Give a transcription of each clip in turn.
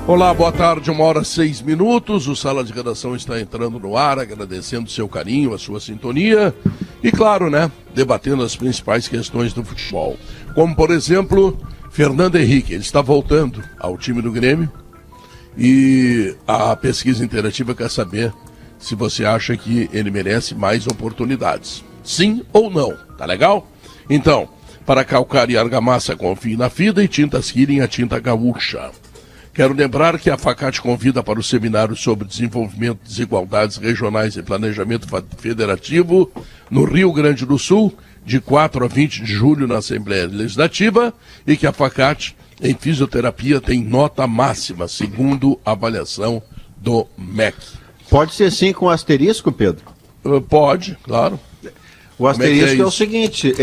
Olá, boa tarde, 1h06. O Sala de Redação está entrando no ar, agradecendo o seu carinho, a sua sintonia e, claro, debatendo as principais questões do futebol. Como, por exemplo, Fernando Henrique, ele está voltando ao time do Grêmio e a pesquisa interativa quer saber se você acha que ele merece mais oportunidades. Sim ou não, tá legal? Então, para calcar e argamassa, confie na FIDA e Tintas Killing, a tinta gaúcha. Quero lembrar que a Facate convida para o seminário sobre desenvolvimento, desigualdades regionais e planejamento federativo no Rio Grande do Sul, de 4 a 20 de julho na Assembleia Legislativa, e que a Facate em fisioterapia tem nota máxima, segundo a avaliação do MEC. Pode ser sim com asterisco, Pedro? Pode, claro. O asterisco é o seguinte,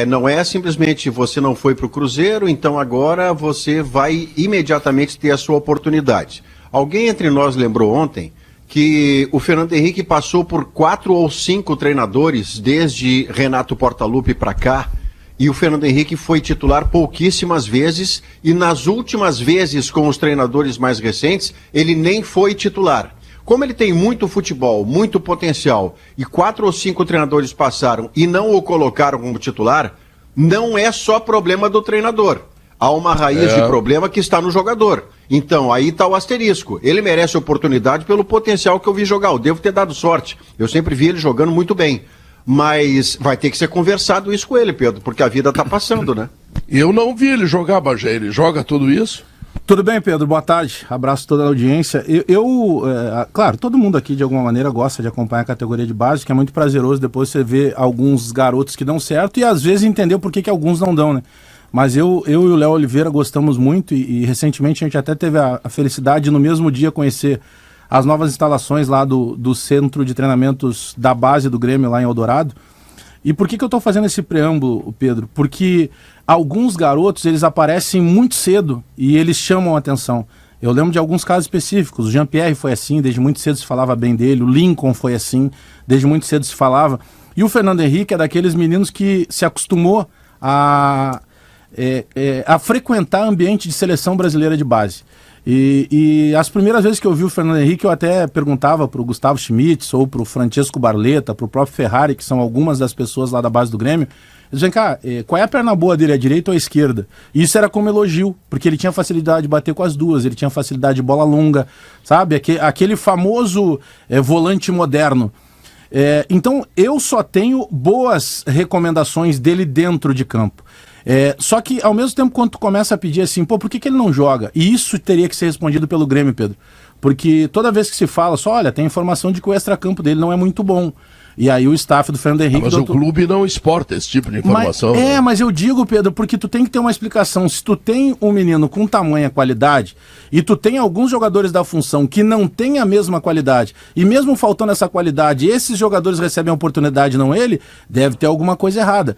não é simplesmente você não foi para o Cruzeiro, então agora você vai imediatamente ter a sua oportunidade. Alguém entre nós lembrou ontem que o Fernando Henrique passou por 4 ou 5 treinadores desde Renato Portaluppi para cá, e o Fernando Henrique foi titular pouquíssimas vezes, e nas últimas vezes com os treinadores mais recentes, ele nem foi titular. Como ele tem muito futebol, muito potencial, e 4 ou 5 treinadores passaram e não o colocaram como titular, não é só problema do treinador. Há uma raiz de problema que está no jogador. Então, aí está o asterisco. Ele merece oportunidade pelo potencial que eu vi jogar. Eu devo ter dado sorte. Eu sempre vi ele jogando muito bem. Mas vai ter que ser conversado isso com ele, Pedro, porque a vida está passando, né? Eu não vi ele jogar, Bagé. Ele joga tudo isso? Tudo bem, Pedro? Boa tarde. Abraço a toda a audiência. Claro, todo mundo aqui de alguma maneira gosta de acompanhar a categoria de base, que é muito prazeroso depois você ver alguns garotos que dão certo e às vezes entender por que alguns não dão, né? Mas eu e o Léo Oliveira gostamos muito e recentemente a gente até teve a felicidade de no mesmo dia conhecer as novas instalações lá do centro de treinamentos da base do Grêmio lá em Eldorado. E por que eu estou fazendo esse preâmbulo, Pedro? Porque alguns garotos, eles aparecem muito cedo e eles chamam a atenção. Eu lembro de alguns casos específicos. O Jean-Pierre foi assim, desde muito cedo se falava bem dele. O Lincoln foi assim, desde muito cedo se falava. E o Fernando Henrique é daqueles meninos que se acostumou a frequentar ambiente de seleção brasileira de base. E as primeiras vezes que eu vi o Fernando Henrique, eu até perguntava para o Gustavo Schmitz ou para o Francesco Barletta, para o próprio Ferrari, que são algumas das pessoas lá da base do Grêmio. Eles dizem, cara, qual é a perna boa dele, a direita ou a esquerda? E isso era como elogio, porque ele tinha facilidade de bater com as duas, ele tinha facilidade de bola longa, sabe? Aquele famoso volante moderno. Então, eu só tenho boas recomendações dele dentro de campo. Só que, ao mesmo tempo, quando tu começa a pedir assim, por que ele não joga? E isso teria que ser respondido pelo Grêmio, Pedro. Porque toda vez que se fala, olha, tem informação de que o extracampo dele não é muito bom. E aí o staff do Fernando Henrique... Mas o clube não exporta esse tipo de informação. Mas eu digo, Pedro, porque tu tem que ter uma explicação. Se tu tem um menino com tamanha qualidade e tu tem alguns jogadores da função que não têm a mesma qualidade, e mesmo faltando essa qualidade, esses jogadores recebem a oportunidade, não ele, deve ter alguma coisa errada.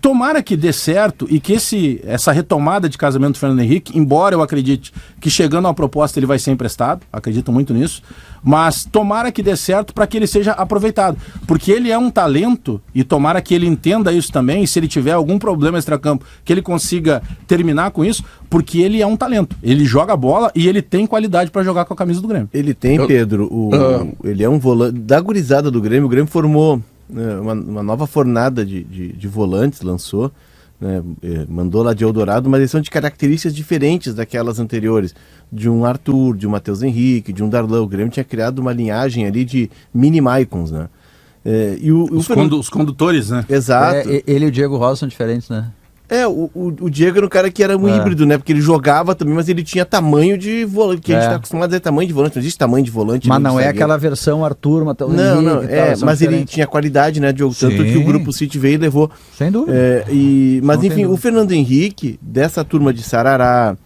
Tomara que dê certo e que essa retomada de casamento do Fernando Henrique, embora eu acredite que chegando à proposta ele vai ser emprestado, acredito muito nisso, mas tomara que dê certo para que ele seja aproveitado, porque ele é um talento e tomara que ele entenda isso também, e se ele tiver algum problema extracampo, que ele consiga terminar com isso, porque ele é um talento, ele joga bola e ele tem qualidade para jogar com a camisa do Grêmio. Ele tem, Pedro, ele é um volante da gurizada do Grêmio. O Grêmio formou uma nova fornada de volantes, lançou, mandou lá de Eldorado, mas eles são de características diferentes daquelas anteriores, de um Arthur, de um Matheus Henrique, de um Darlan. O Grêmio tinha criado uma linhagem ali de mini Maicons, né? Os condutores, né? Exato. Ele e o Diego Rosa são diferentes, né? O Diego era um cara que era um híbrido, né? Porque ele jogava também, mas ele tinha tamanho de volante, que a gente está acostumado a dizer tamanho de volante, não existe tamanho de volante. Mas não é aquela versão Arthur, Matheus Henrique. Não, mas ele tinha qualidade, né, Diogo? Tanto que o Grupo City veio e levou. Sem dúvida. Mas enfim, o Fernando Henrique, dessa turma de Sarará,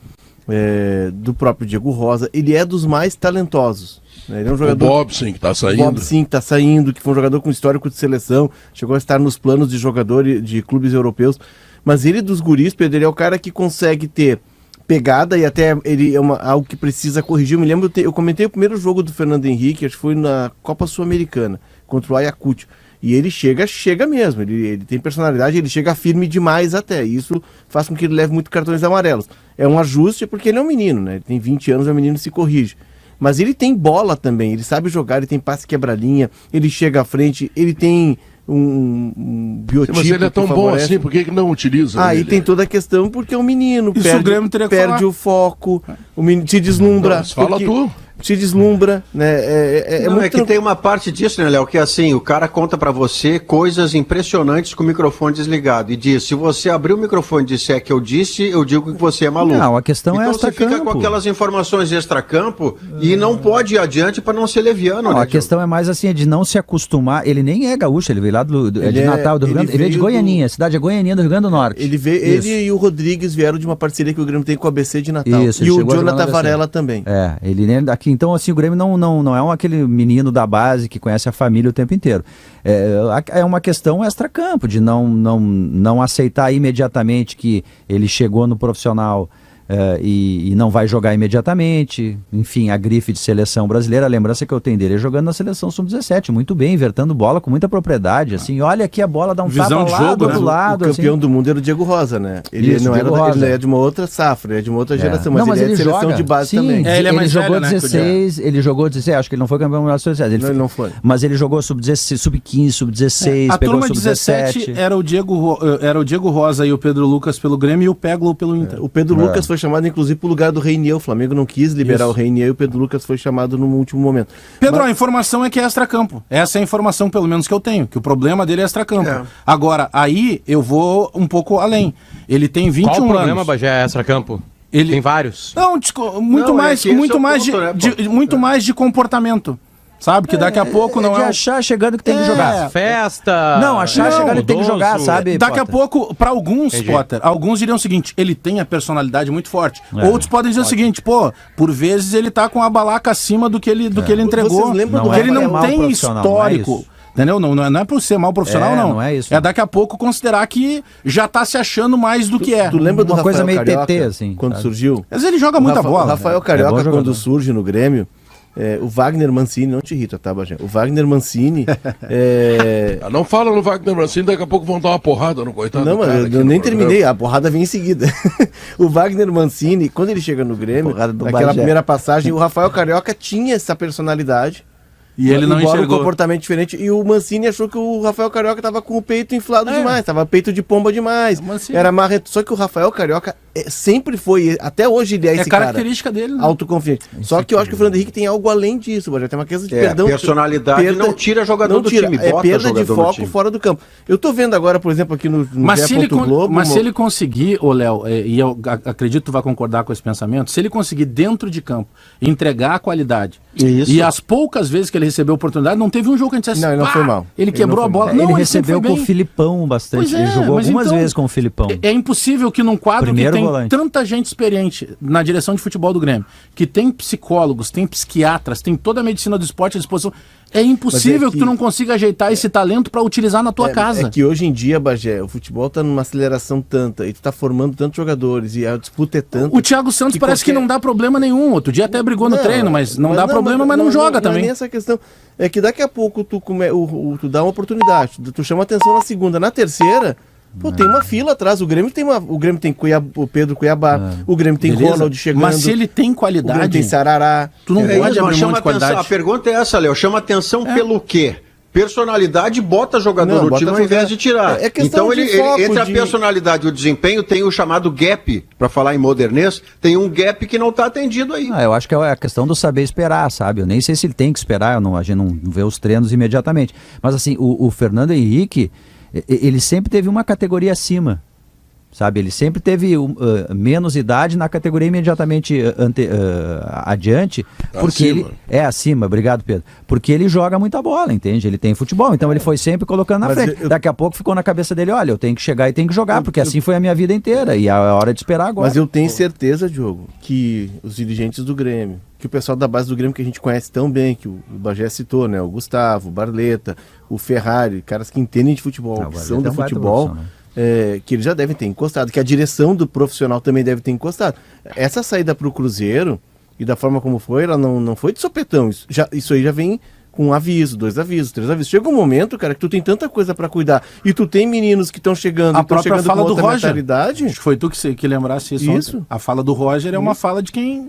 do próprio Diego Rosa, ele é dos mais talentosos. Ele é um jogador... O Bobson, que está saindo. O Bobson, que está saindo, que foi um jogador com histórico de seleção, chegou a estar nos planos de jogador de clubes europeus. Mas ele dos guris, Pedro, ele é o cara que consegue ter pegada e até ele é algo que precisa corrigir. Eu me lembro, eu comentei o primeiro jogo do Fernando Henrique, acho que foi na Copa Sul-Americana, contra o Ayacucho. E ele chega mesmo, ele tem personalidade, ele chega firme demais até. E isso faz com que ele leve muito cartões amarelos. É um ajuste porque ele é um menino, né? Ele tem 20 anos, é um menino, se corrige. Mas ele tem bola também, ele sabe jogar, ele tem passe quebra-linha, ele chega à frente, ele tem um biotipo. Mas ele é tão bom assim, por que não utiliza? Aí tem toda a questão porque é um menino, perde o foco, o menino se deslumbra. Não, fala tu. Se deslumbra, né? É que tem uma parte disso, né, Léo, que assim, o cara conta pra você coisas impressionantes com o microfone desligado e diz, se você abrir o microfone e disser que eu disse, eu digo que você é maluco. Não, a questão é extra-campo. Então você fica com aquelas informações extra-campo e não pode ir adiante pra não ser leviano. Não, a questão é mais assim, é de não se acostumar. Ele nem é gaúcho, ele veio lá de Natal, do Rio Grande. Ele veio de Goianinha, a cidade é Goianinha do Rio Grande do Norte. Ele e o Rodrigues vieram de uma parceria que o Grêmio tem com o ABC de Natal. Isso, e o Jonathan Varela também. Ele nem daqui. Então, assim, o Grêmio não é aquele menino da base que conhece a família o tempo inteiro. É uma questão extra-campo, de não aceitar imediatamente que ele chegou no profissional e não vai jogar imediatamente. Enfim, a grife de seleção brasileira, a lembrança que eu tenho dele é jogando na seleção sub-17, muito bem, invertendo bola com muita propriedade. Assim, olha aqui a bola, dá um visão tapa de lá jogo, do outro né? lado. O campeão do mundo era o Diego Rosa, né? Ele Isso, não era, Diego Rosa. ele é de uma outra safra, é de uma outra geração, Não, mas ele é de seleção joga. de base Sim, também. Ele é mais jogou velho, né, 16, ele jogou 16, acho que ele não foi campeão mundial sub-17. Ele não foi. Mas ele jogou sub-16, sub-15, sub-16, A pegou turma 17 sub-17. era o Diego Rosa e o Pedro Lucas pelo Grêmio e o Peglo pelo Inter. O Pedro Lucas foi chamado, inclusive, pro lugar do Reinier. O Flamengo não quis liberar o Reinier e o Pedro Lucas foi chamado no último momento. Pedro, a informação é que é extracampo. Essa é a informação, pelo menos, que eu tenho, que o problema dele é extracampo. Agora, aí eu vou um pouco além. Ele tem 21 anos. Qual o problema, Bagé, extracampo? Tem vários. Não, muito mais de comportamento. Sabe? Que daqui a pouco não de achar chegando que tem que jogar. Festa. Não, achar chegando que tem que jogar, sabe? Daqui a Potter? pouco, para alguns, Potter, alguns diriam o seguinte, ele tem a personalidade muito forte. Outros podem dizer o seguinte, por vezes ele tá com a balaca acima do que ele entregou. Vocês lembram Porque ele não mal tem profissional, histórico. não é isso. Entendeu? Não é por ser mal profissional, não. Não é isso. É daqui a pouco considerar que já tá se achando mais do que é. Tu lembra do Uma coisa Rafael meio Carioca, TT, assim, quando sabe? surgiu? Mas ele joga muita bola. O Rafael É bom Carioca, jogador. quando surge no Grêmio, o Wagner Mancini, não te irrita, tá, Bagé? O Wagner Mancini... Não fala no Wagner Mancini, daqui a pouco vão dar uma porrada no coitado Não, do cara mas aqui eu no nem programa. terminei, a porrada vem em seguida. O Wagner Mancini, quando ele chega no Grêmio, Porrada do naquela Bagé. primeira passagem, o Rafael Carioca tinha essa personalidade. E ele não embora enxergou. um comportamento diferente. E o Mancini achou que o Rafael Carioca tava com o peito inflado demais, tava peito de pomba demais. Mancini. Era marreto. Só que o Rafael Carioca sempre foi, até hoje ele é esse cara. característica dele, né? Autoconfiante. Só que eu acho que o Fernando Henrique tem algo além disso, já tem uma questão de perdão. Personalidade não tira jogador do time, bota perda de jogador no foco time. fora do campo. Eu tô vendo agora, por exemplo, aqui no Mas se ele Globo... se ele conseguir, ô Léo, e eu acredito que tu vai concordar com esse pensamento, se ele conseguir dentro de campo entregar a qualidade, Isso. e as poucas vezes que ele recebeu oportunidade, não teve um jogo que a gente disse Não, ele não foi mal. Ele quebrou a bola. Ele Não, recebeu sempre com foi o bem. Filipão bastante. Pois é, Ele jogou mas algumas então, vezes com o Filipão. É impossível que num quadro Primeiro que tem volante. tanta gente experiente na direção de futebol do Grêmio, que tem psicólogos, tem psiquiatras, tem toda a medicina do esporte à disposição, é impossível que tu não consiga ajeitar esse talento para utilizar na tua casa. É que hoje em dia, Bagé, o futebol tá numa aceleração tanta, e tu tá formando tantos jogadores, e a disputa é tanta... O Thiago Santos parece que não dá problema nenhum. Outro dia até brigou no treino, mas não dá problema, mas não joga também. Não é nem essa questão. É que daqui a pouco tu dá uma oportunidade, tu chama atenção na segunda, na terceira... Pô, tem uma fila atrás. O Grêmio tem o Pedro Cuiabá, o Grêmio tem Beleza. Ronald chegando. Mas se ele tem o Grêmio qualidade, tem Sarará. tu não É pode isso, mas abrir mão chama de atenção. qualidade. A pergunta é essa, Léo. Chama atenção pelo quê? Personalidade bota jogador Não, no bota time ao jogador. invés de tirar. É questão Então de foco, entre a de- personalidade e o desempenho tem o chamado gap, para falar em modernês, tem um gap que não está atendido aí. Eu acho que é a questão do saber esperar, sabe? Eu nem sei se ele tem que esperar, a gente não vê os treinos imediatamente. Mas assim, o Fernando Henrique, ele sempre teve uma categoria acima. Sabe, ele sempre teve menos idade na categoria imediatamente adiante, porque Acima. ele é acima, obrigado Pedro, porque ele joga muita bola, entende? Ele tem futebol, então ele foi sempre colocando na Mas frente. Daqui a pouco ficou na cabeça dele, olha, eu tenho que chegar e tenho que jogar, porque assim foi a minha vida inteira e é hora de esperar agora. Mas eu tenho certeza, Diogo, que os dirigentes do Grêmio, que o pessoal da base do Grêmio que a gente conhece tão bem, que o Bagé citou, né? O Gustavo, o Barleta, o Ferrari, caras que entendem de futebol, que Barleta são é do um baita futebol, profissional. que eles já devem ter encostado, que a direção do profissional também deve ter encostado. Essa saída para o Cruzeiro, e da forma como foi, ela não foi de sopetão. Isso aí já vem com 1 aviso, 2 avisos, 3 avisos. Chega um momento, cara, que tu tem tanta coisa pra cuidar e tu tem meninos que estão chegando, A própria chegando fala com do outra Roger. mentalidade. Acho que foi tu que lembrasse isso. Isso. Ontem. A fala do Roger é uma fala de quem...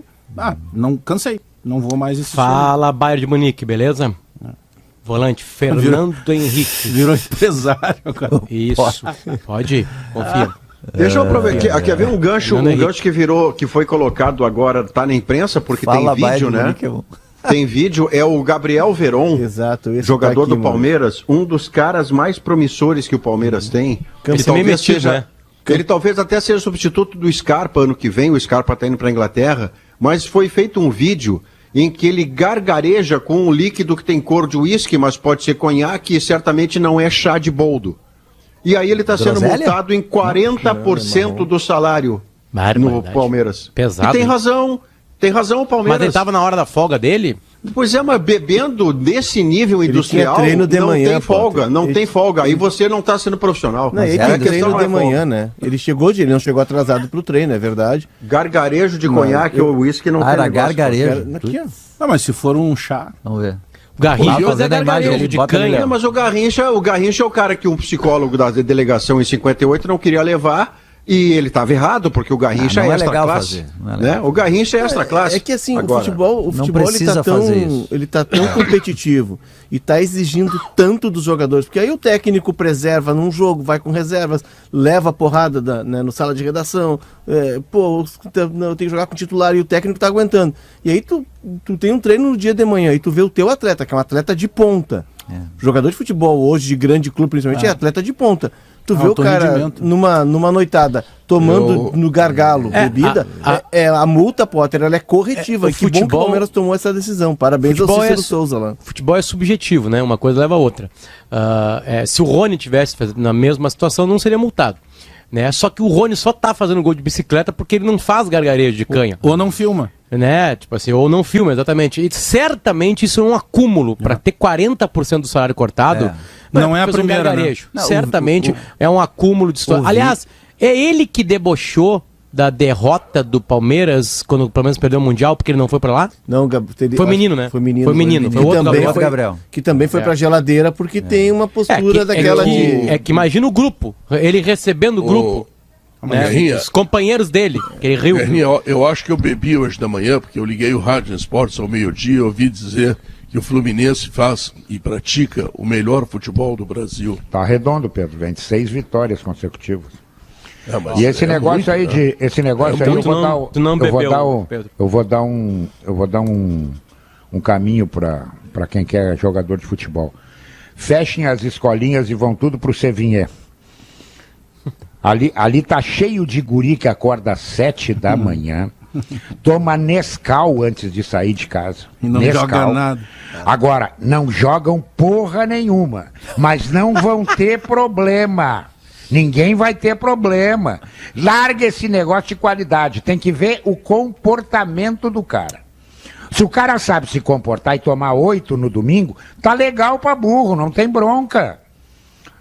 não cansei, não vou mais insistir. Fala, Bayern de Munique, beleza? Volante, Fernando Henrique. Virou empresário, cara. Isso, pode ir, confia. Deixa eu aproveitar. Aqui havia um gancho que foi colocado agora, tá na imprensa, porque Fala, tem vídeo, Bayern de né? Munique é bom. Tem vídeo, é o Gabriel Veron, Exato, esse jogador tá aqui, do mano. Palmeiras, um dos caras mais promissores que o Palmeiras tem. Ele também metido, né? Ele talvez até seja substituto do Scarpa ano que vem, o Scarpa tá indo pra Inglaterra, mas foi feito um vídeo em que ele gargareja com um líquido que tem cor de uísque, mas pode ser conhaque e certamente não é chá de boldo. E aí ele está sendo Groselha? multado em 40% do salário no Barbaridade. Palmeiras. Pesado, E tem hein? razão o Palmeiras. Mas ele tava na hora da folga dele? Pois é, mas bebendo desse nível Ele industrial, tinha treino de não manhã, tem folga, Potter. não Ele- tem folga. Aí você não está sendo profissional. Não, ele A tem questão treino não é de manhã, folga. né? Ele não chegou atrasado pro treino, é verdade. Gargarejo de conhaque ou uísque não tem Era negócio. gargarejo. Aqui, ó. Não, mas se for um chá... Vamos ver. O Garrincha Tá fazia fazendo a imagem gargarejo ali, de bota no canha. É, mas o Garrincha é o cara que um psicólogo da delegação em 58 não queria levar e ele estava errado, porque o Garrincha não é é legal extra classe. fazer, não é Né? legal. O Garrincha é extra classe. É que assim, Agora, o futebol não ele precisa fazer isso. ele tá tão competitivo e tá exigindo tanto dos jogadores, porque aí o técnico preserva num jogo, vai com reservas, leva a porrada no sala de redação, eu tenho que jogar com titular e o técnico tá aguentando. E aí tu tem um treino no dia de manhã e tu vê o teu atleta, que é um atleta de ponta. Jogador de futebol hoje, de grande clube principalmente, é atleta de ponta. Tu vê o Alto cara rendimento. numa noitada tomando no gargalo bebida, a multa, Potter, ela é corretiva. O E que bom que o futebol- Palmeiras tomou essa decisão. Parabéns ao Futebol Cícero é- Souza lá. Futebol é subjetivo, né? Uma coisa leva a outra. Se o Rony tivesse na mesma situação, não seria multado. Né? Só que o Rony só tá fazendo gol de bicicleta porque ele não faz gargarejo de canha. Ou não filma. Né? Tipo assim, ou não filma, exatamente. E certamente isso é um acúmulo para ter 40% do salário cortado. Não é a fez primeira, gargarejo. né? Não, Certamente é um acúmulo de situação. Aliás, é ele que debochou da derrota do Palmeiras quando o Palmeiras perdeu o Mundial porque ele não foi para lá? Não, Foi menino, né? Foi menino. Foi menino, foi Que outro também Gabriel. Gabriel. Que também foi pra geladeira porque tem uma postura daquela de... É que imagina o grupo, ele recebendo o grupo, né? Guerrinha. Os companheiros dele, que ele riu. Guerrinha, eu acho que eu bebi hoje da manhã, porque eu liguei o Rádio Esportes ao meio-dia e ouvi dizer que o Fluminense faz e pratica o melhor futebol do Brasil. Tá redondo, Pedro. 26 vitórias consecutivas. É, mas E esse é negócio muito, aí né? de. Esse negócio aí eu muito, vou dar. tu não Eu vou bebeu, dar um. Pedro. Eu vou dar um caminho para quem quer jogador de futebol. Fechem as escolinhas e vão tudo pro Sevinhé. Ali tá cheio de guri que acorda às 7 da manhã, toma Nescau antes de sair de casa. E não Nescau. joga nada. Agora, não jogam porra nenhuma, mas não vão ter problema. Ninguém vai ter problema. Larga esse negócio de qualidade, tem que ver o comportamento do cara. Se o cara sabe se comportar e tomar 8 no domingo, tá legal pra burro, não tem bronca.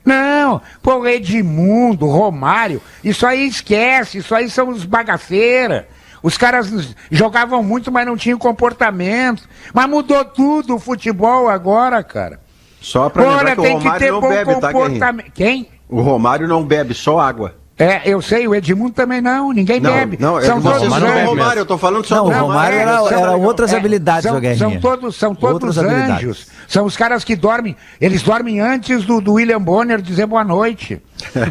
Não, pô, Edmundo, Romário, isso aí esquece, isso aí são os bagaceiras. Os caras jogavam muito, mas não tinham comportamento. Mas mudou tudo o futebol agora, cara. Só pra lembrar que o tem que ter Romário não bom bebe, tá, Guerrinha? comportamento. Quem? O Romário não bebe, só água. Eu sei, o Edmundo também não, ninguém bebe. Não, são vocês todos não Romário é o bebe Romário, mesmo. eu tô falando só Não, do o Romário era outras habilidades, são, o Guerrinha. são todos Outras habilidades. anjos. São os caras que dormem. Eles dormem antes do William Bonner dizer boa noite.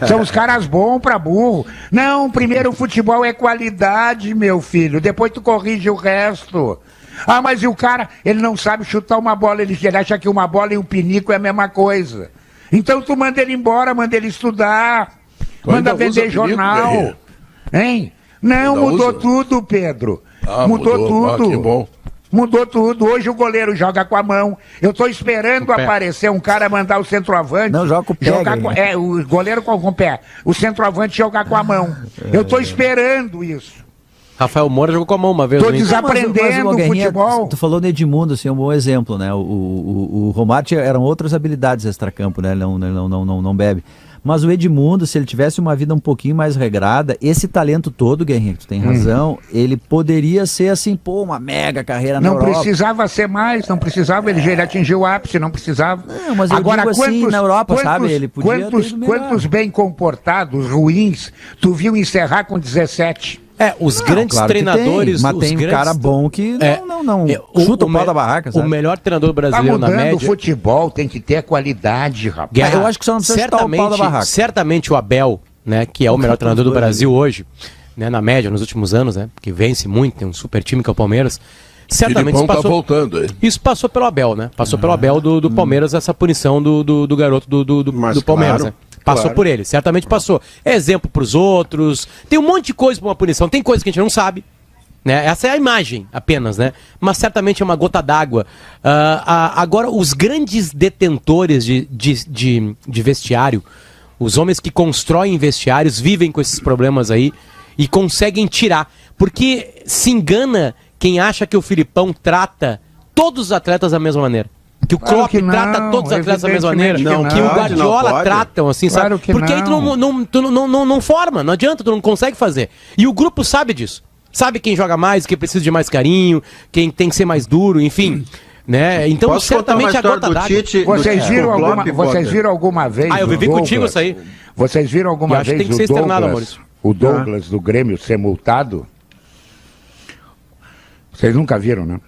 São os caras bons pra burro. Não, primeiro o futebol é qualidade, meu filho. Depois tu corrige o resto. Ah, mas e o cara, ele não sabe chutar uma bola, ele acha que uma bola e um pinico é a mesma coisa. Então tu manda ele embora, manda ele estudar. Tu Manda ainda usa vender pinico, jornal. Guerrinha? Hein? Não, Ainda mudou usa? tudo, Pedro. Ah, mudou mudou. tudo. Ah, que bom. Mudou tudo. Hoje o goleiro joga com a mão. Eu tô esperando Com o pé. aparecer um cara mandar o centroavante. Não, joga com o pé, jogar Guerrinha. o goleiro com o pé. O centroavante jogar com a mão. Eu tô esperando isso. Rafael Moura jogou com a mão uma vez. Tô no Inter. desaprendendo o Guerrinha, futebol. Tu falou no Edmundo, assim, um bom exemplo, né? O Romário eram outras habilidades extracampo, né? Ele não bebe. Mas o Edmundo, se ele tivesse uma vida um pouquinho mais regrada, esse talento todo, Guerrinha, tu tem razão, ele poderia ser assim, pô, uma mega carreira na Europa. Não precisava ser mais, não precisava, ele já atingiu o ápice, não precisava. Não, mas eu digo assim, na Europa, sabe, ele podia ter ido melhor. Quantos bem comportados, ruins, tu viu encerrar com 17? Os grandes treinadores... Mas tem um cara bom que não chuta o pau da barraca, sabe? O melhor treinador brasileiro na média... o futebol, tem que ter qualidade, rapaz. Eu acho que só não precisa chutar o pau da barraca. Certamente o Abel, né, que é o melhor treinador do Brasil hoje, né, na média, nos últimos anos, né, que vence muito, tem um super time que é o Palmeiras, certamente isso passou... Tá voltando, hein? Isso passou pelo Abel, né? Passou pelo Abel do Palmeiras, essa punição do garoto do Palmeiras, né? Passou por ele, certamente passou. É exemplo pros outros. Tem um monte de coisa pra uma punição. Tem coisa que a gente não sabe, né? Essa é a imagem apenas, né? Mas certamente é uma gota d'água. Agora, os grandes detentores de vestiário, os homens que constroem vestiários, vivem com esses problemas aí e conseguem tirar. Porque se engana quem acha que o Filipão trata todos os atletas da mesma maneira. Que o Klopp trata todos os atletas da mesma maneira, que o Guardiola tratam, assim, claro, sabe? Porque aí tu não forma, não adianta, tu não consegue fazer. E o grupo sabe disso. Sabe quem joga mais, quem precisa de mais carinho, quem tem que ser mais duro, enfim. Né? Então, posso certamente a gota d'água. Vocês viram alguma vez... eu vivi contigo isso aí. Vocês viram alguma vez o Douglas do Grêmio ser multado? Vocês nunca viram, né?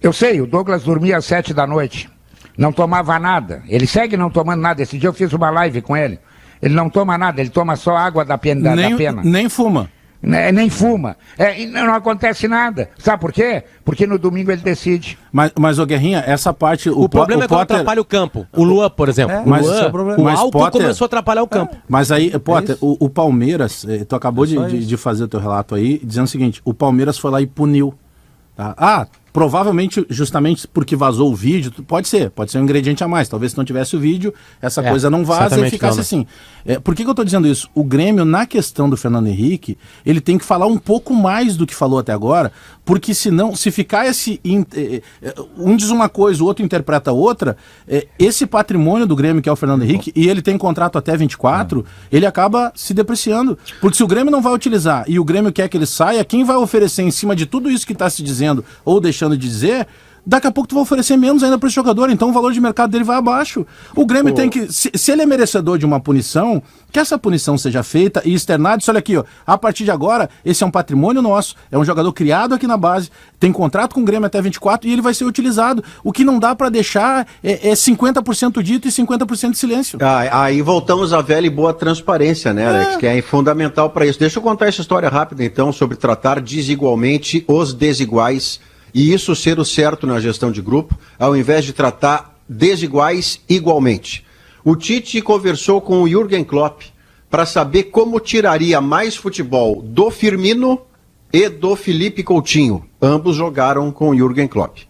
Eu sei, o Douglas dormia às 7 da noite, não tomava nada. Ele segue não tomando nada. Esse dia eu fiz uma live com ele. Ele não toma nada, ele toma só água da pena. Nem fuma. Nem fuma. E não acontece nada. Sabe por quê? Porque no domingo ele decide. Mas ô Guerrinha, essa parte... O problema é quando atrapalha o campo. O Luan, por exemplo. O álcool começou a atrapalhar o campo. Mas aí, Potter, o Palmeiras, tu acabou de fazer o teu relato aí, dizendo o seguinte, o Palmeiras foi lá e puniu. Tá? Provavelmente justamente porque vazou o vídeo, pode ser um ingrediente a mais, talvez se não tivesse o vídeo, essa coisa não vaza e ficasse assim. Por que eu estou dizendo isso? O Grêmio, na questão do Fernando Henrique, ele tem que falar um pouco mais do que falou até agora, porque senão, se ficar um diz uma coisa, o outro interpreta outra, esse patrimônio do Grêmio, que é o Fernando Henrique, e ele tem contrato até 24, ele acaba se depreciando, porque se o Grêmio não vai utilizar e o Grêmio quer que ele saia, quem vai oferecer em cima de tudo isso que está se dizendo ou deixando de dizer, daqui a pouco tu vai oferecer menos ainda para esse jogador, então o valor de mercado dele vai abaixo. O Grêmio tem que, se ele é merecedor de uma punição, que essa punição seja feita e externada. Olha aqui, a partir de agora, esse é um patrimônio nosso, é um jogador criado aqui na base, tem contrato com o Grêmio até 24 e ele vai ser utilizado. O que não dá para deixar é 50% dito e 50% de silêncio. Aí voltamos à velha e boa transparência, né, Alex, que é fundamental para isso. Deixa eu contar essa história rápida, então, sobre tratar desigualmente os desiguais e isso ser o certo na gestão de grupo, ao invés de tratar desiguais igualmente. O Tite conversou com o Jürgen Klopp para saber como tiraria mais futebol do Firmino e do Felipe Coutinho. Ambos jogaram com o Jürgen Klopp.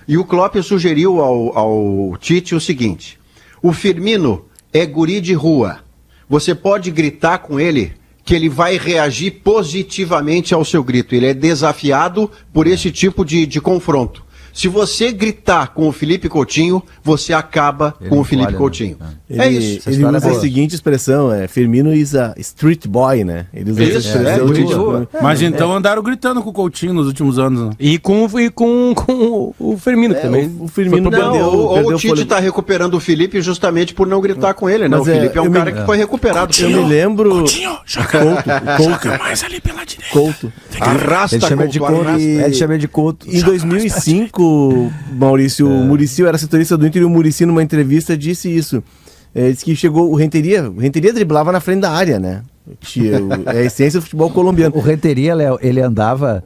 E o Klopp sugeriu ao Tite o seguinte: o Firmino é guri de rua. Você pode gritar com ele que ele vai reagir positivamente ao seu grito. Ele é desafiado por esse tipo de confronto. Se você gritar com o Felipe Coutinho, você acaba com o Felipe Coutinho. É isso. Ele usa a seguinte expressão, Firmino is a street boy, né? Ele usa essa expressão. Mas então andaram gritando com o Coutinho nos últimos anos. Né? E com o Firmino também. O Firmino ou o Tite está recuperando o Felipe justamente por não gritar com ele, né? Mas o Felipe é um cara que foi recuperado. Coutinho, eu me lembro... Coutinho, joga mais ali pela direita. Couto. Arrasta Ele chama de Couto. Em 2005, Maurício, o Muricy era setorista do Inter e o Muricy numa entrevista disse isso. Disse que chegou o Renteria driblava na frente da área, né? É a essência do futebol colombiano. O Renteria, Léo, ele andava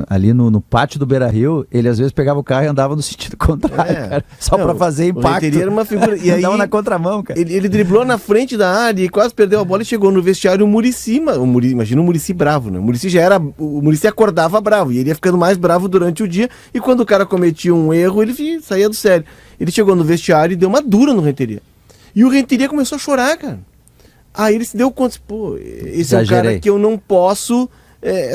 ali no pátio do Beira-Rio, ele às vezes pegava o carro e andava no sentido contrário, cara, só pra fazer impacto. O Renteria era uma figura... E aí, andava na contramão, cara. Ele driblou na frente da área e quase perdeu a bola e chegou no vestiário o Muricy. Imagina o Muricy bravo, né? O Muricy acordava bravo e ele ia ficando mais bravo durante o dia e quando o cara cometia um erro, ele saía do sério. Ele chegou no vestiário e deu uma dura no Renteria. E o Renteria começou a chorar, cara. Aí ele se deu conta, esse é um cara que eu não posso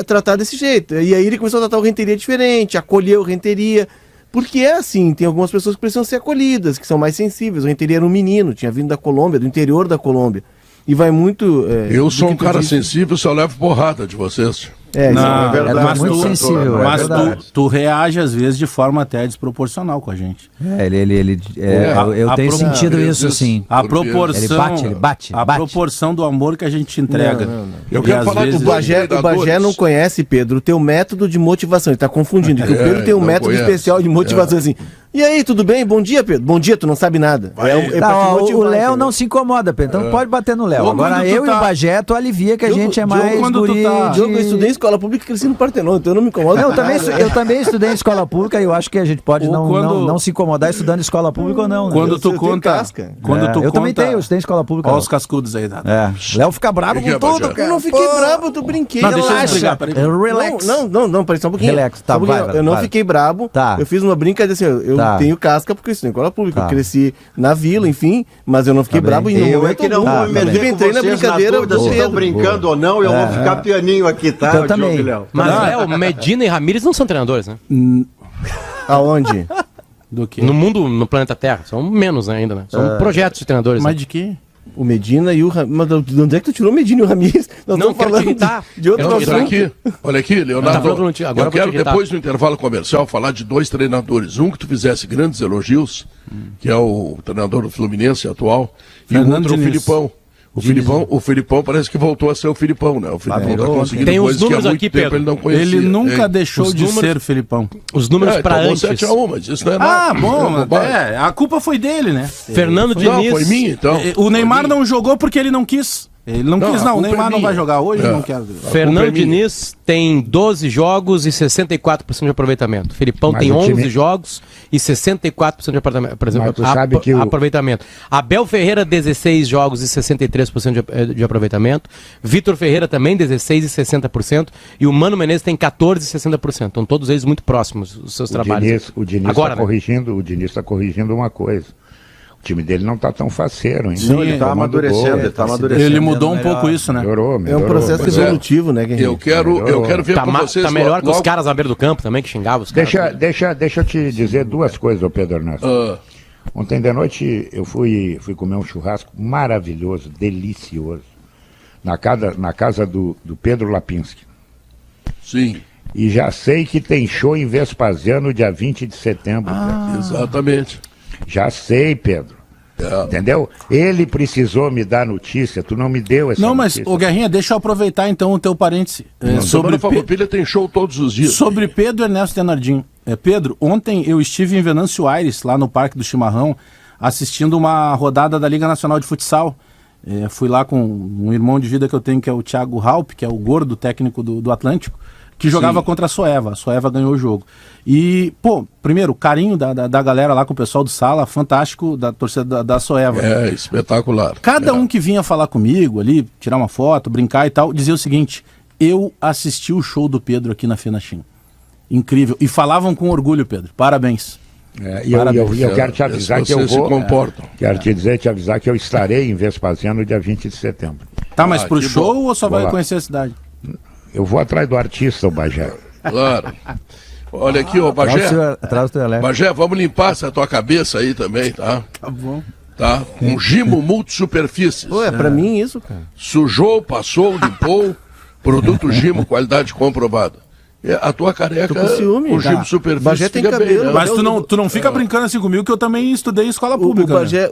tratar desse jeito. E aí ele começou a tratar o Renteria diferente, acolher o Renteria, Porque é assim, tem algumas pessoas que precisam ser acolhidas, que são mais sensíveis. O Renteria era um menino, tinha vindo da Colômbia, do interior da Colômbia. E vai muito... eu sou um cara sensível, só levo porrada de vocês. Não, é verdade. mas muito sensível, é mas verdade. tu reage às vezes de forma até desproporcional com a gente. Eu tenho sentido isso, sim. A Porque proporção, ele bate. a proporção do amor que a gente te entrega. Não. Eu E quero às falar vezes- do O Bagé não conhece, Pedro, o teu método de motivação. Ele tá confundindo. Porque o Pedro tem um não método conhece. especial de motivação assim. E aí, tudo bem? Bom dia, Pedro. Bom dia, tu não sabe nada. Vai. pra te Não, o motivar, Léo entendeu? não se incomoda, Pedro. Então pode bater no Léo. Ou Agora quando tu eu e tá- o Bagé, tu alivia que a Diogo, gente é Diogo, mais quando tu guri tá- de- Diogo, eu estudei em escola pública e cresci no Partenon, então eu não me incomodo. Não, com nada. eu também estudei em escola pública e eu acho que a gente pode Ou não, quando- não se incomodar estudando em escola pública ou não. Né? Quando Eu tu tenho conta... casca. Quando tu eu também conta- tenho, eu estudei em escola pública. Olha os cascudos aí, tá? Léo fica bravo Que é, com tudo, Bagé? cara. Eu não fiquei brabo, eu brinquei. Não, deixa eu Relaxa. explicar, peraí. Relax. Não, peraí só um pouquinho. Relax, tá, Só um pouquinho. vai, eu não vai. fiquei brabo. Tá. Eu fiz uma brincadeira assim, eu Tá. tenho casca porque eu estudei em escola pública. Tá. Eu cresci na vila, enfim, mas eu não fiquei Tá brabo bem. em nenhum Eu é momento que não algum. vou me meter com entrei na vocês brincadeira dúvida do se estão Pedro. brincando ou não, eu vou ficar pianinho aqui, tá? Eu também. Diogo e Léo? Mas, Léo, Medina e Ramírez não são treinadores, né? Aonde? Do que? No mundo, no planeta Terra. São menos ainda, né? São projetos de treinadores. Mas né? de quê? O Medina e o Ramires. Mas de onde é que tu tirou o Medina e o Ramires? Nós Não, estamos quero te falando irritar. de outro Quero te assunto. Olha aqui, Tá Leonardo. falando contigo, agora Eu eu vou quero te irritar. depois do intervalo comercial falar de dois treinadores. Um que tu fizesse grandes elogios, que é o treinador do Fluminense atual, e o Fernando outro o Diniz. Filipão. O Filipão parece que voltou a ser o Filipão, né? O Filipão tá conseguindo Tem os coisas que há números muito aqui, tempo Pedro. ele não conhecia. Ele nunca hein? deixou Os de números- ser Felipão. Os números pra tomou antes. 7-1, mas isso não é nada. Ah, bom, Isso é bobagem. a culpa foi dele, né? Fernando Não, Diniz. foi minha, então. O Neymar Foi minha. não jogou porque ele não quis. Ele não Não, quis, a não. O culpa é Neymar não minha. vai jogar hoje, É. não quero. culpa Fernando é minha. Diniz tem 12 jogos e 64% de aproveitamento. Filipão Mas tem o 11 time- jogos e 64% de Mas tu sabe que o- aproveitamento. Abel Ferreira, 16 jogos e 63% de aproveitamento. Vitor Ferreira também, 16 e 60%. E o Mano Menezes tem 14 e 60%. Estão todos eles muito próximos, os seus trabalhos. O Diniz Agora, está né? corrigindo, o Diniz está corrigindo uma coisa. O time dele não está tão faceiro, hein? Sim, Ele tá amadurecendo, ele tá amadurecendo. Ele mudou um pouco isso, né? Melhorou. É um processo Pois é. evolutivo, né, Guerrinho? Eu quero ver Tá, com vocês tá melhor que os logo- caras à beira do campo também, que xingavam os caras. Deixa eu te dizer duas coisas, ô Pedro Ernesto. Ah, Ontem de noite eu fui comer um churrasco maravilhoso, delicioso, na casa do Pedro Lapinski. sim, E já sei que tem show em Vespasiano dia 20 de setembro. Pedro. exatamente. Já sei, Pedro. É. Entendeu? Ele precisou me dar notícia, tu não me deu essa Não, mas, notícia. ô Guerrinha, deixa eu aproveitar então o teu parêntese. Sobre Sobre, a Farroupilha tem show todos os dias. sobre Pedro Ernesto Denardim. Pedro, ontem eu estive em Venâncio Aires, lá no Parque do Chimarrão, assistindo uma rodada da Liga Nacional de Futsal. Fui lá com um irmão de vida que eu tenho, que é o Thiago Halp, que é o gordo técnico do Atlântico, que jogava contra a Soeva. A Soeva ganhou o jogo. E, pô, primeiro, o carinho da galera lá com o pessoal do Sala, fantástico, da torcida da Soeva. É, espetacular. Cada um que vinha falar comigo ali, tirar uma foto, brincar e tal, dizia o seguinte: eu assisti o show do Pedro aqui na Fenachim. Incrível. E falavam com orgulho, Pedro. Parabéns. E eu quero te avisar que eu Vocês se vou. comportam. Quero te avisar que eu estarei em Vespasiano dia 20 de setembro. Tá, mas pro que show bom. ou só Vou vai lá. conhecer a cidade? Eu vou atrás do artista, o Bagé. Claro. Olha aqui, ô Bagé. Traz o teu elétrico. Bagé, vamos limpar essa tua cabeça aí também, tá? Tá bom. Tá? Com Gimo Multisuperfícies. Pô, é pra mim isso, cara. Sujou, passou, limpou. Produto Gimo, qualidade comprovada. A tua careca, Tô com ciúme, o Gimo tá? Superfície Bagé tem fica bem, cabelo, né? Mas Eu- tu não fica brincando assim comigo, que eu também estudei em escola O pública. né?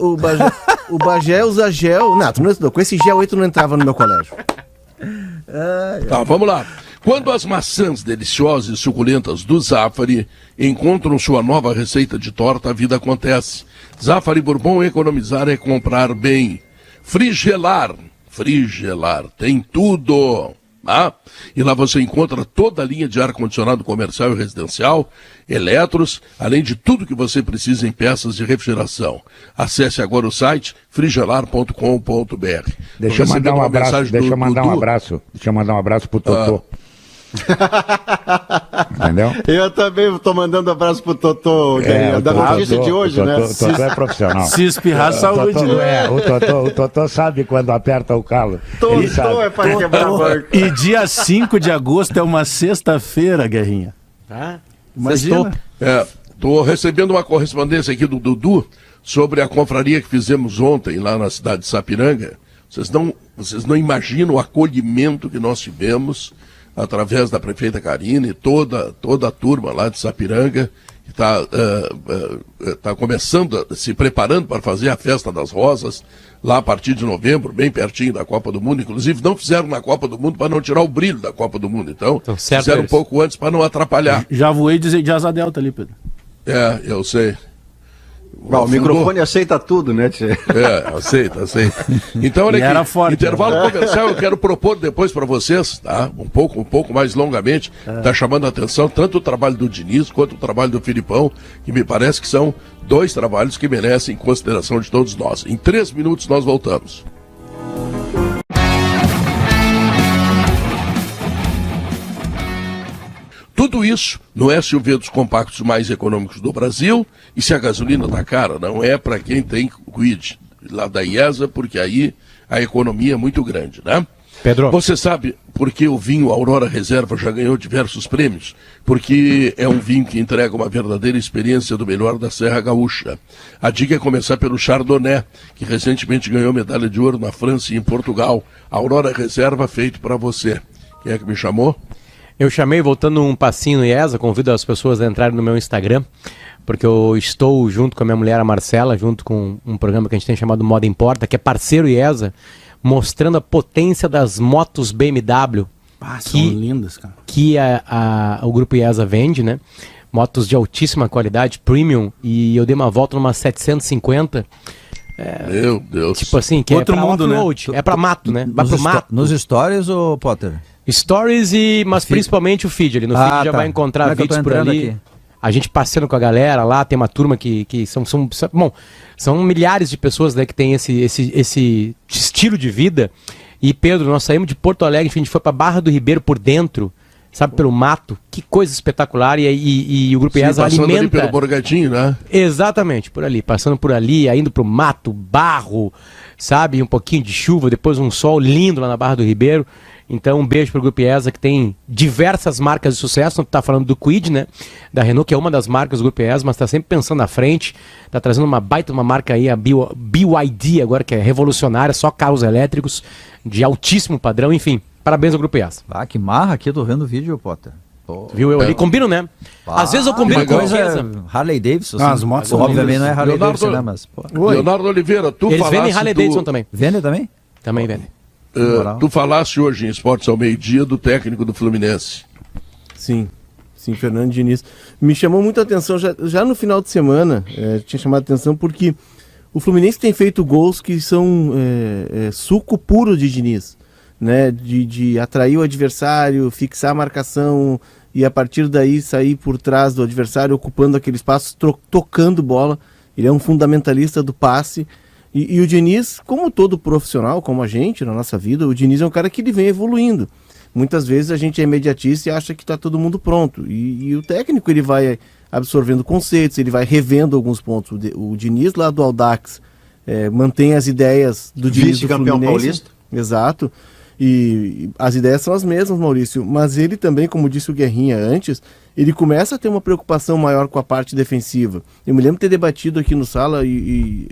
Bagé usa gel. Não, tu não estudou. Com esse gel aí tu não entrava no meu colégio. Tá, vamos lá. Quando as maçãs deliciosas e suculentas do Zafari encontram sua nova receita de torta, a vida acontece. Zafari Bourbon, economizar é comprar bem. Frigelar, tem tudo. Tá? E lá você encontra toda a linha de ar-condicionado comercial e residencial, eletros, além de tudo que você precisa em peças de refrigeração. Acesse agora o site frigelar.com.br. Deixa eu mandar um abraço, deixa eu mandar um abraço pro Totô. Entendeu? Eu também tô mandando abraço pro Totô, da notícia de hoje, né? O Totô é profissional. Se espirrar, saúde. Totô, né? o Totô sabe quando aperta o calo. Ele sabe. Totô é pra quebrar banco. E dia 5 de agosto é uma sexta-feira, Guerrinha. Tá? Imagina. Sextou. Estou recebendo uma correspondência aqui do Dudu sobre a confraria que fizemos ontem lá na cidade de Sapiranga. Vocês não imaginam o acolhimento que nós tivemos através da prefeita Karine e toda a turma lá de Sapiranga, que está começando, se preparando para fazer a Festa das Rosas, lá a partir de novembro, bem pertinho da Copa do Mundo. Inclusive, não fizeram na Copa do Mundo para não tirar o brilho da Copa do Mundo. Então fizeram um pouco antes para não atrapalhar. Já voei de asa delta ali, Pedro. Eu sei. O microfone aceita tudo, né, Tchê? Aceita. Então, olha aqui, forte, intervalo comercial, eu quero propor depois para vocês, tá? Um pouco mais longamente, tá chamando a atenção tanto o trabalho do Diniz quanto o trabalho do Filipão, que me parece que são 2 trabalhos que merecem consideração de todos nós. Em 3 minutos nós voltamos. Tudo isso no SUV dos compactos mais econômicos do Brasil, e se a gasolina tá cara, não é para quem tem Kwid lá da IESA, porque aí a economia é muito grande, né? Pedro. Você sabe por que o vinho Aurora Reserva já ganhou diversos prêmios? Porque é um vinho que entrega uma verdadeira experiência do melhor da Serra Gaúcha. A dica é começar pelo Chardonnay, que recentemente ganhou medalha de ouro na França e em Portugal. Aurora Reserva feito para você. Quem é que me chamou? Eu chamei, voltando um passinho no IESA, convido as pessoas a entrarem no meu Instagram, porque eu estou junto com a minha mulher, a Marcela, junto com um programa que a gente tem chamado Moda Importa, que é parceiro IESA, mostrando a potência das motos BMW. São lindas, cara. Que o grupo IESA vende, né? Motos de altíssima qualidade, premium, e eu dei uma volta numa 750. Meu Deus. Tipo assim, que outro é pra mundo, off-road, né? é pra mato, né? Vai pro mato. Nos stories, ô Potter? Stories mas principalmente o feed ali. No feed já vai encontrar vídeos por ali. Aqui. A gente passeando com a galera lá, tem uma turma que são milhares de pessoas, né, que tem esse estilo de vida. E Pedro, nós saímos de Porto Alegre, a gente foi pra Barra do Ribeiro por dentro, sabe, pelo mato. Que coisa espetacular. E o Grupo IESA alimenta... Passando ali pelo Borgadinho, né? Exatamente, por ali. Passando por ali, indo pro mato, barro, sabe, um pouquinho de chuva, depois um sol lindo lá na Barra do Ribeiro. Então, um beijo pro Grupo IESA, que tem diversas marcas de sucesso. Não tá falando do Kwid, né? Da Renault, que é uma das marcas do Grupo IESA, mas tá sempre pensando na frente. Tá trazendo uma baita uma marca aí, a BYD agora, que é revolucionária, só carros elétricos de altíssimo padrão. Enfim, parabéns ao Grupo IESA. Que marra aqui, eu tô vendo o vídeo, Potter. Viu? Eu ali combino, né? Às vezes eu combino com coisa. Harley Davidson. As motos obviamente não é Harley Davidson, né? Mas, Leonardo Oliveira, tu Eles falaste... vendem Harley Davidson também. Vendem também? Também vendem. Tu falaste hoje em Esportes ao Meio-Dia do técnico do Fluminense. Sim, Fernando Diniz. Me chamou muita atenção, já no final de semana, tinha chamado a atenção porque o Fluminense tem feito gols que são suco puro de Diniz, né? De atrair o adversário, fixar a marcação e a partir daí sair por trás do adversário, ocupando aquele espaço, tocando bola. Ele é um fundamentalista do passe. E o Diniz, como todo profissional, como a gente na nossa vida, o Diniz é um cara que ele vem evoluindo. Muitas vezes a gente é imediatista e acha que está todo mundo pronto. E o técnico ele vai absorvendo conceitos, ele vai revendo alguns pontos. O Diniz lá do Audax mantém as ideias do Diniz do Fluminense. Vice-campeão paulista. Exato. E as ideias são as mesmas, Maurício, mas ele também, como disse o Guerrinha antes, ele começa a ter uma preocupação maior com a parte defensiva. Eu me lembro de ter debatido aqui no Sala e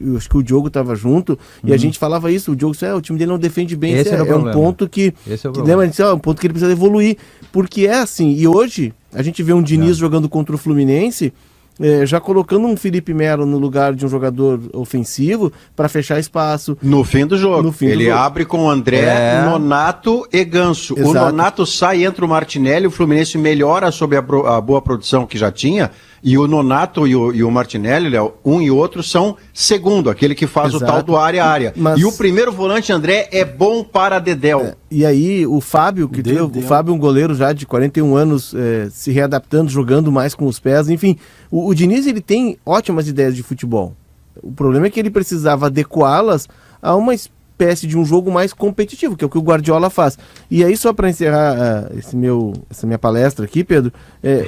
eu acho que o Diogo estava junto e a gente falava isso, o Diogo disse, o time dele não defende bem, esse é um ponto que lembra, é um ponto que ele precisa evoluir, porque é assim, e hoje a gente vê um Diniz jogando contra o Fluminense, já colocando um Felipe Melo no lugar de um jogador ofensivo para fechar espaço. No fim do jogo. Ele abre com o André, Nonato e Ganso. Exato. O Nonato sai, entra o Martinelli, o Fluminense melhora sobre a boa produção que já tinha, e o Nonato e o Martinelli, Léo, um e outro são segundo, aquele que faz o tal do área a área. Mas... E o primeiro volante, André, é bom para Dedéu. E aí o Fábio, o Fábio, um goleiro já de 41 anos, se readaptando, jogando mais com os pés, enfim, o Diniz ele tem ótimas ideias de futebol. O problema é que ele precisava adequá-las a uma espécie de um jogo mais competitivo, que é o que o Guardiola faz. E aí, só para encerrar essa minha palestra aqui, Pedro,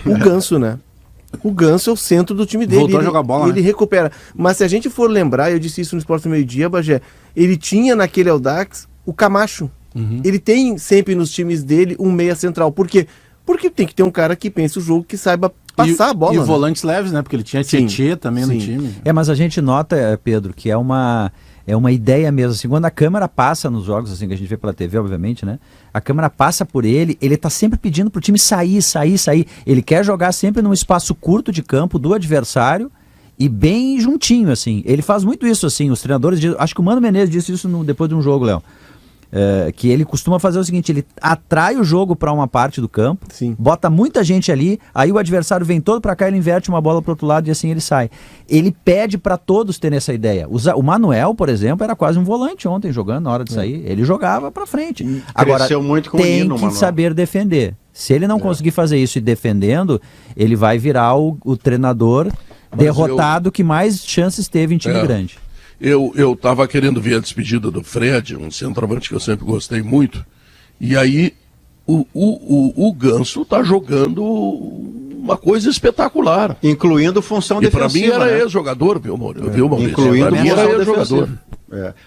o Ganso, né? O Ganso é o centro do time dele. Voltou a jogar bola, ele recupera. Mas se a gente for lembrar, eu disse isso no Esporte do Meio-Dia, Bagé, ele tinha naquele Audax o Camacho. Ele tem sempre nos times dele um meia central. Por quê? Porque tem que ter um cara que pense o jogo, que saiba passar a bola. E né? volantes leves, né? Porque ele tinha Tietê também no time. Mas a gente nota, Pedro, que é uma ideia mesmo, assim, quando a câmera passa nos jogos, assim, que a gente vê pela TV, obviamente, né? A câmera passa por ele tá sempre pedindo pro time sair. Ele quer jogar sempre num espaço curto de campo do adversário e bem juntinho, assim. Ele faz muito isso, assim, os treinadores dizem, acho que o Mano Menezes disse isso depois de um jogo, Léo. Que ele costuma fazer o seguinte, ele atrai o jogo para uma parte do campo, bota muita gente ali, aí o adversário vem todo para cá, ele inverte uma bola para outro lado e assim ele sai. Ele pede para todos terem essa ideia. O Manuel, por exemplo, era quase um volante ontem jogando na hora de sair, ele jogava para frente. Agora muito com tem o Nino, que saber defender. Se ele não conseguir fazer isso e defendendo, ele vai virar o treinador derrotado que mais chances teve em time grande. Eu tava querendo ver a despedida do Fred, um centroavante que eu sempre gostei muito, e aí o Ganso tá jogando uma coisa espetacular. Incluindo função defensiva. E pra mim era ex-jogador, viu, Maurício? Incluindo pra mim era ex-jogador.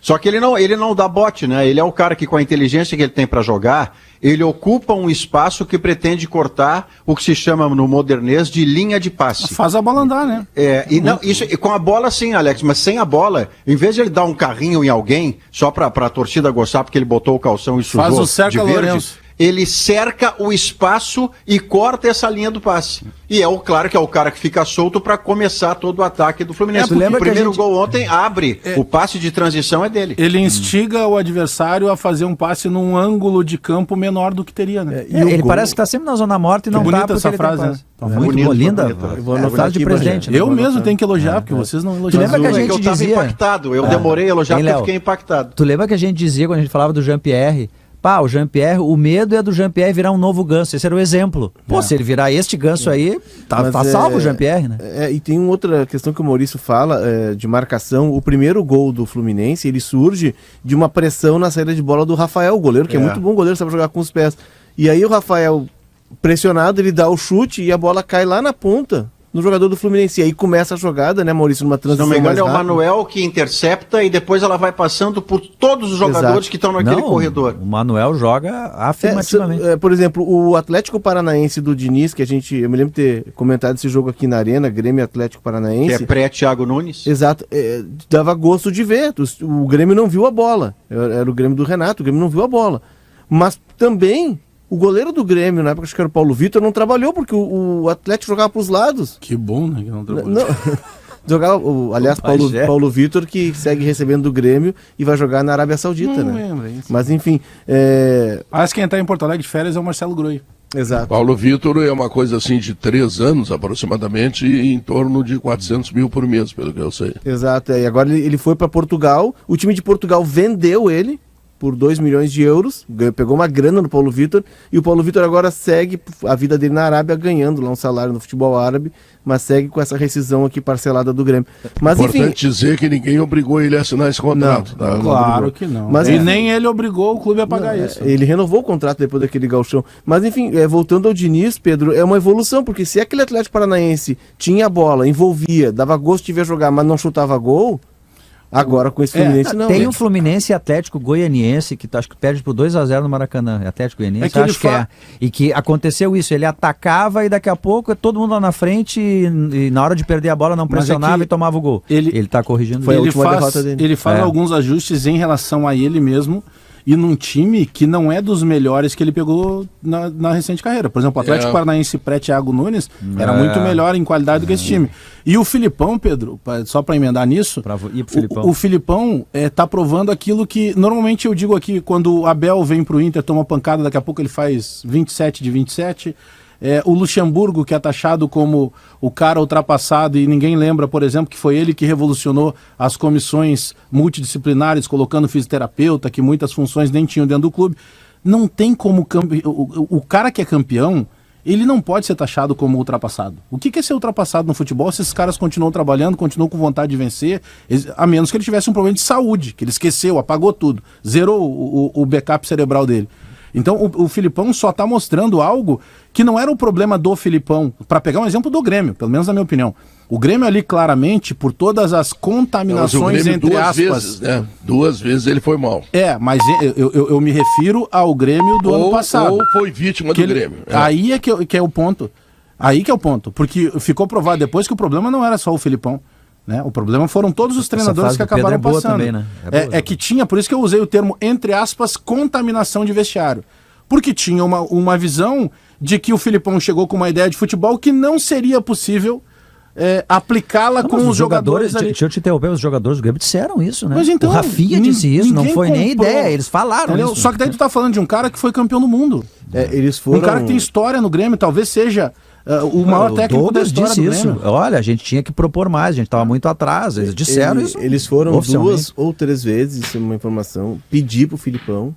Só que ele não dá bote, né? Ele é o cara que, com a inteligência que ele tem para jogar, ele ocupa um espaço que pretende cortar o que se chama no modernês de linha de passe. Faz a bola andar, né? E com a bola sim, Alex, mas sem a bola, em vez de ele dar um carrinho em alguém, só pra torcida gostar porque ele botou o calção e sujou faz o cerca de verde, Lourenço. Ele cerca o espaço e corta essa linha do passe. E claro que é o cara que fica solto para começar todo o ataque do Fluminense. O primeiro gol ontem abre, o passe de transição é dele. Ele instiga o adversário a fazer um passe num ângulo de campo menor do que teria, né? Ele parece que tá sempre na zona morta e não tá porque essa ele frase, tem né? Muito linda. Frase de presidente. Eu mesmo tenho que elogiar, porque vocês não elogiam. Tu lembra que a gente eu dizia... impactado, eu demorei a elogiar porque eu fiquei impactado. Tu lembra que a gente dizia, quando a gente falava do Jean-Pierre, o Jean-Pierre, o medo é do Jean-Pierre virar um novo Ganso. Esse era o exemplo. Se ele virar este Ganso aí, tá salvo o Jean-Pierre, né? E tem uma outra questão que o Maurício fala, de marcação. O primeiro gol do Fluminense, ele surge de uma pressão na saída de bola do Rafael, o goleiro, que é muito bom goleiro, sabe jogar com os pés. E aí o Rafael, pressionado, ele dá o chute e a bola cai lá na ponta no jogador do Fluminense. E aí começa a jogada, né, Maurício, numa transição. Se não me engano, é o Manuel que intercepta e depois ela vai passando por todos os jogadores que estão naquele corredor. O Manuel joga afirmativamente. Por exemplo, o Atlético Paranaense do Diniz, que eu me lembro de ter comentado esse jogo aqui na Arena, Grêmio Atlético Paranaense. Que é pré-Thiago Nunes. Exato. Dava gosto de ver. O Grêmio não viu a bola. Era o Grêmio do Renato, o Grêmio não viu a bola. Mas também... O goleiro do Grêmio, na época acho que era o Paulo Vitor, não trabalhou porque o Atlético jogava para os lados. Que bom, né? Que não trabalhou. Jogava, aliás, Paulo Vitor, que segue recebendo do Grêmio e vai jogar na Arábia Saudita, né? Lembra isso. Mas enfim. Parece que quem está em Porto Alegre de férias é o Marcelo Groi. Exato. Paulo Vitor é uma coisa assim de 3 anos aproximadamente e em torno de 400 mil por mês, pelo que eu sei. Exato. E agora ele foi para Portugal. O time de Portugal vendeu ele por 2 milhões de euros, pegou uma grana no Paulo Vitor, e o Paulo Vitor agora segue a vida dele na Arábia, ganhando lá um salário no futebol árabe, mas segue com essa rescisão aqui parcelada do Grêmio. Mas, importante dizer que ninguém obrigou ele a assinar esse contrato. Não, claro que não. Mas, nem ele obrigou o clube a pagar isso. Ele renovou o contrato depois daquele gauchão. Mas enfim, voltando ao Diniz, Pedro, é uma evolução, porque se aquele Atlético Paranaense tinha a bola, envolvia, dava gosto de ver jogar, mas não chutava gol, agora com esse Fluminense não. Tem um Fluminense e Atlético Goianiense que acho que perde por 2-0 no Maracanã. Atlético Goianiense, acho que é. E que aconteceu isso, ele atacava e daqui a pouco todo mundo lá na frente e na hora de perder a bola não pressionava e tomava o gol. Ele tá corrigindo. Foi a última derrota dele. Ele faz alguns ajustes em relação a ele mesmo e num time que não é dos melhores que ele pegou na recente carreira. Por exemplo, o Atlético Paranaense pré-Thiago Nunes era muito melhor em qualidade do que esse time. E o Filipão, Pedro, só para emendar nisso, o Filipão tá provando aquilo que normalmente eu digo aqui, quando o Abel vem pro Inter, toma pancada, daqui a pouco ele faz 27 de 27. O Luxemburgo, que é taxado como o cara ultrapassado e ninguém lembra, por exemplo, que foi ele que revolucionou as comissões multidisciplinares, colocando fisioterapeuta, que muitas funções nem tinham dentro do clube. Não tem como... O cara que é campeão, ele não pode ser taxado como ultrapassado. O que é ser ultrapassado no futebol se esses caras continuam trabalhando, continuam com vontade de vencer, a menos que ele tivesse um problema de saúde, que ele esqueceu, apagou tudo, zerou o backup cerebral dele. Então o Filipão só está mostrando algo que não era o problema do Filipão. Para pegar um exemplo do Grêmio, pelo menos na minha opinião. O Grêmio ali claramente, por todas as contaminações, entre aspas... Vezes, né? 2 vezes ele foi mal. Mas eu me refiro ao Grêmio do ano passado. Ou foi vítima do Grêmio. Aí é que é o ponto. Aí que é o ponto. Porque ficou provado depois que o problema não era só o Filipão. Né? O problema foram todos os treinadores que acabaram passando. Também, né? É que tinha, por isso que eu usei o termo, entre aspas, contaminação de vestiário. Porque tinha uma visão de que o Filipão chegou com uma ideia de futebol que não seria possível aplicá-la com os jogadores ali. Deixa eu te interromper, os jogadores do Grêmio disseram isso, né? Mas então, o Rafinha disse isso, não foi nem ideia, eles falaram isso. Só que daí tu tá falando de um cara que foi campeão do mundo. Eles foram... Um cara que tem história no Grêmio, talvez seja o maior técnico da história do Grêmio. Isso. Olha, a gente tinha que propor mais, a gente estava muito atrás, eles disseram isso. Eles foram 2 ou 3 vezes, isso é uma informação, pedir pro Filipão